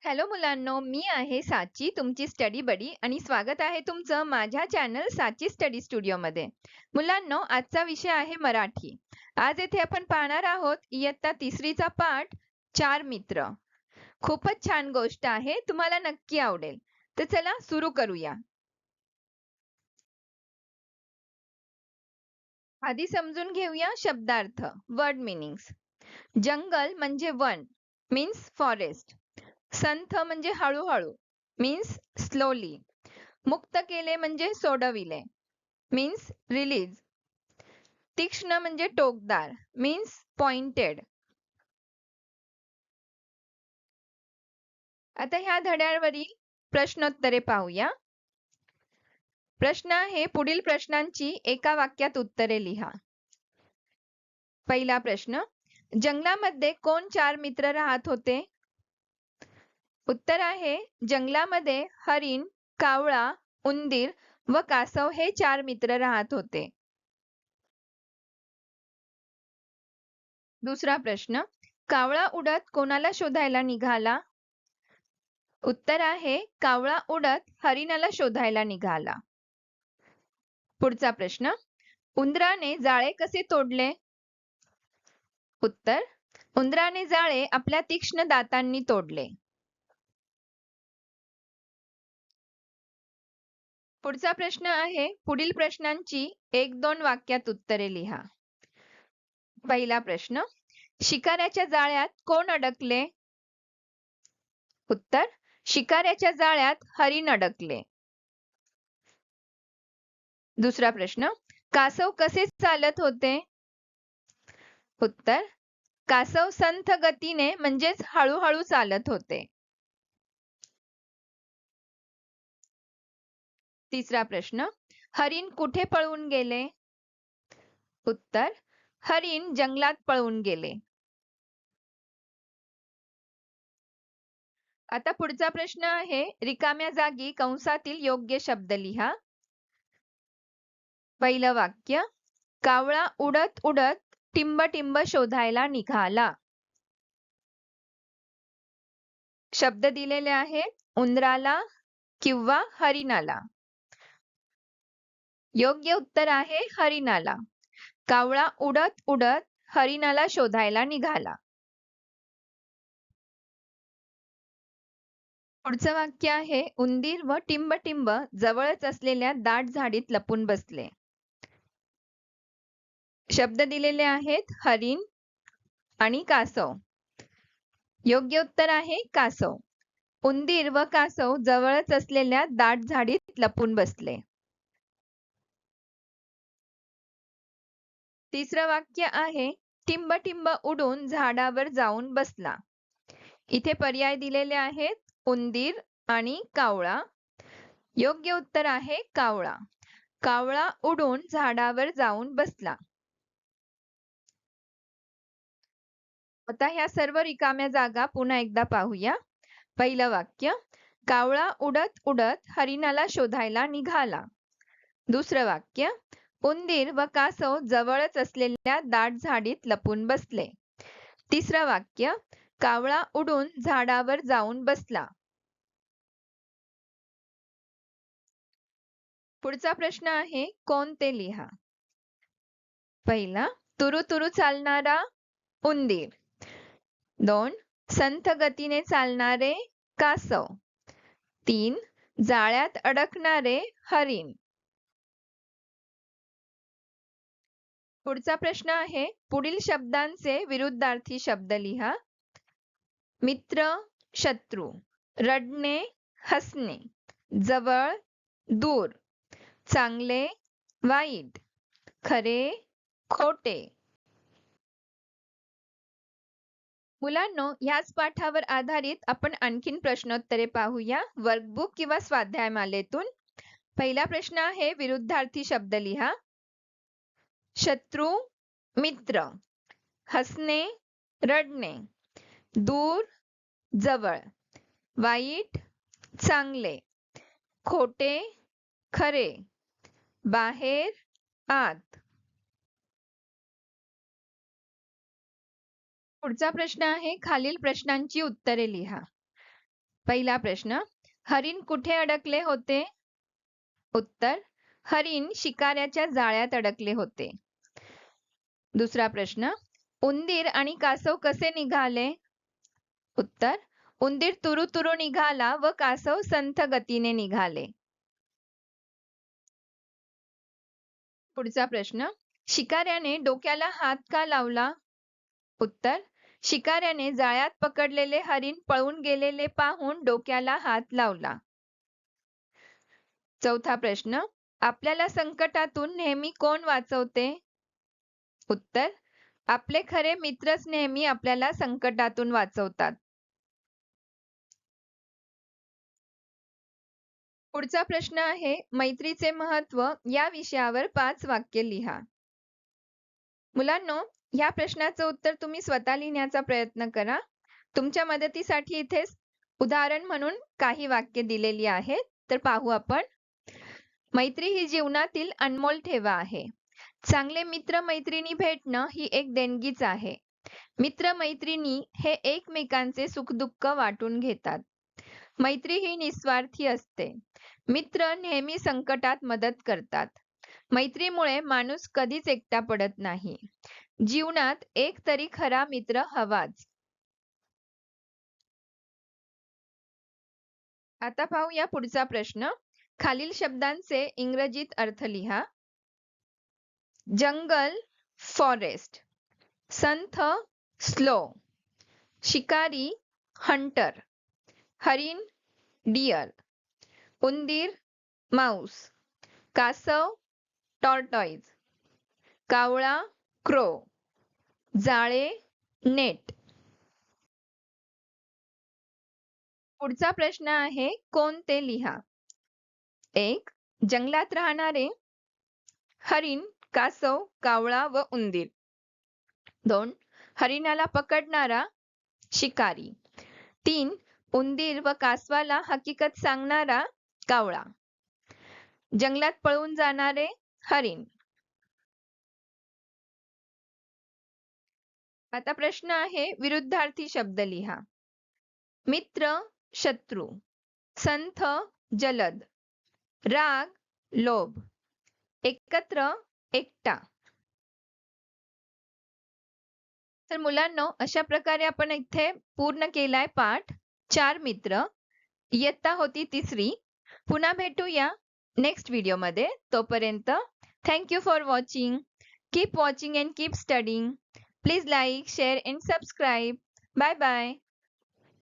Hello मुलांनो, मी आहे साची तुमची स्टडी बडी आणि स्वागत आहे तुमचं माझ्या चॅनल साची स्टडी स्टुडिओमध्ये. मुलांनो, आजचा विषय आहे मराठी. आज येथे आपण पाहणार आहोत इयत्ता तिसरीचा पाठ चार मित्र. खूपच छान गोष्ट आहे, तुम्हाला नक्की आवडेल. तर चला सुरू करूया. आधी समजून घेऊया शब्दार्थ, वर्ड मीनिंग्स. जंगल म्हणजे वन, मीन्स फॉरेस्ट. संथ म्हणजे हळूहळू, मीन्स स्लोली. मुक्त केले म्हणजे सोडविले, मीन्स रिलीज. तीक्ष्ण म्हणजे टोकदार, मीन्स पॉइंटेड. आता ह्या धड्यावरील प्रश्नोत्तरे पाहूया. प्रश्न आहे, पुढील प्रश्नांची एका वाक्यात उत्तरे लिहा. पहिला प्रश्न, जंगलामध्ये कोण चार मित्र राहत होते? उत्तर आहे, जंगलामध्ये हरिण, कावळा, उंदीर व कासव हे चार मित्र राहत होते. दुसरा प्रश्न, कावळा उडत कोणाला शोधायला निघाला? उत्तर आहे, कावळा उडत हरिणाला शोधायला निघाला. पुढचा प्रश्न, उंदराने जाळे कसे तोडले? उत्तर, उंदराने जाळे आपल्या तीक्ष्ण दातांनी तोडले. पुढचा प्रश्न आहे, पुढील प्रश्नांची एक दोन वाक्यात उत्तरे लिहा. पहिला प्रश्न, शिकाऱ्याच्या जाळ्यात कोण अडकले? उत्तर, शिकाऱ्याच्या जाळ्यात हरिण अडकले. दुसरा प्रश्न, कासव कसे चालत होते? उत्तर, कासव संथ गतीने म्हणजेच हळूहळू चालत होते. तिसरा प्रश्न, हरिण कुठे पळून गेले? उत्तर, हरिण जंगलात पळून गेले. आता पुढचा प्रश्न आहे, रिकाम्या जागी कंसातील योग्य शब्द लिहा. पहिलं वाक्य, कावळा उडत उडत टिंब टिंब शोधायला निघाला. शब्द दिलेले आहेत, उंदराला किंवा हरिणाला. योग्य उत्तर आहे हरिणाला. कावळा उडत उडत हरिणाला शोधायला निघाला. पुढचं वाक्य आहे, उंदीर व टिंब टिंब जवळच असलेल्या दाट झाडीत लपून बसले. शब्द दिलेले आहेत, हरिण आणि कासव. योग्य उत्तर आहे कासव. उंदीर व कासव जवळच असलेल्या दाट झाडीत लपून बसले. तिसरं वाक्य आहे, टिंब टिंब उडून झाडावर जाऊन बसला. इथे पर्याय दिलेले आहेत, उंदीर आणि कावळा. योग्य उत्तर आहे कावळा. कावळा उडून झाडावर जाऊन बसला. आता ह्या सर्व रिकाम्या जागा पुन्हा एकदा पाहूया. पहिलं वाक्य, कावळा उडत उडत हरिणाला शोधायला निघाला. दुसरं वाक्य, उंदीर व कासव जवळच असलेल्या दाट झाडीत लपून बसले. तिसरं वाक्य, कावळा उडून झाडावर जाऊन बसला. पुढचा प्रश्न आहे, कोण ते लिहा. पहिला, तुरु तुरु चालणारा उंदीर. 2, संथ गतीने चालणारे कासव. 3, जाळ्यात अडकणारे हरिण. पुढचा प्रश्न आहे, पुढील शब्दांचे विरुद्धार्थी शब्द लिहा. मित्र, शत्रू. रडणे, हसणे. जवळ, दूर. चांगले, वाईट. खरे, खोटे. मुलांनो, ह्याच पाठावर आधारित आपण आणखीन प्रश्नोत्तरे पाहूया वर्कबुक किंवा स्वाध्यायमालेतून. पहिला प्रश्न आहे, विरुद्धार्थी शब्द लिहा. शत्रू, मित्र. हसणे, रडणे. दूर, जवळ. वाईट, चांगले. खोटे, खरे. बाहेर, आत. पुढचा प्रश्न आहे, खालील प्रश्नांची उत्तरे लिहा. पहिला प्रश्न, हरिण कुठे अडकले होते? उत्तर, हरिण शिकाऱ्याच्या जाळ्यात अडकले होते. दुसरा प्रश्न, उंदीर आणि कासव कसे निघाले? उत्तर, उंदीर तुरू निघाला व कासव संथ गतीने निघाले. पुढचा प्रश्न, शिकाऱ्याने डोक्याला हात का लावला? उत्तर, शिकाऱ्याने जाळ्यात पकडलेले हरिण पळून गेलेले पाहून डोक्याला हात लावला. चौथा प्रश्न, आपल्याला संकटातून नेहमी कोण वाचवते? उत्तर, आपले खरे मित्रच नेहमी आपल्याला संकटातून वाचवतात. पुढचा प्रश्न आहे, मैत्रीचे महत्त्व या विषयावर 5 वाक्य लिहा. मुलांनो, या प्रश्नाचं उत्तर तुम्ही स्वतः लिहिण्याचा प्रयत्न करा. तुमच्या मदतीसाठी इथे उदाहरण म्हणून काही वाक्य दिलेली आहेत. तर पाहू आपण. मैत्री ही जीवनातील अनमोल ठेवा आहे. चांगले मित्र मैत्रिणी भेटणं ही एक देणगीच आहे. मित्र मैत्रिणी हे एकमेकांचे सुखदुःख वाटून घेतात. मैत्री ही निस्वार्थी असते. मित्र नेहमी संकटात मदत करतात. मैत्रीमुळे माणूस कधीच एकटा पडत नाही. जीवनात एक तरी खरा मित्र हवाच. आता पाहूया पुढचा प्रश्न. खालील शब्दांचे इंग्रजीत अर्थ लिहा. जंगल, फॉरेस्ट. संथ, स्लो. शिकारी, हंटर. हरिण, डियर. उंदीर, माऊस. कासव, टॉर्टॉइज. कावळा, क्रो. जाळे, नेट. पुढचा प्रश्न आहे, कोणते लिहा. 1. जंगलात राहणारे हरिण, कासव, कावळा व उंदीर. 2. हरिणाला पकडणारा शिकारी. 3. उंदीर व कासवाला हकीकत सांगणारा कावळा. जंगलात पळून जाणारे हरिण. आता प्रश्न आहे, विरुद्धार्थी शब्द लिहा. मित्र, शत्रू. संथ, जलद. राग, लोभ. एकत्र, एकटा. तर मुलांनो, अशा प्रकारे आपण इथे पूर्ण केलाय पाठ 4 मित्र. इयत्ता होती 3री. पुन्हा भेटूया नेक्स्ट व्हिडिओमध्ये. तोपर्यंत thank you for watching. Keep watching and keep studying. Please like, share and subscribe. Bye bye.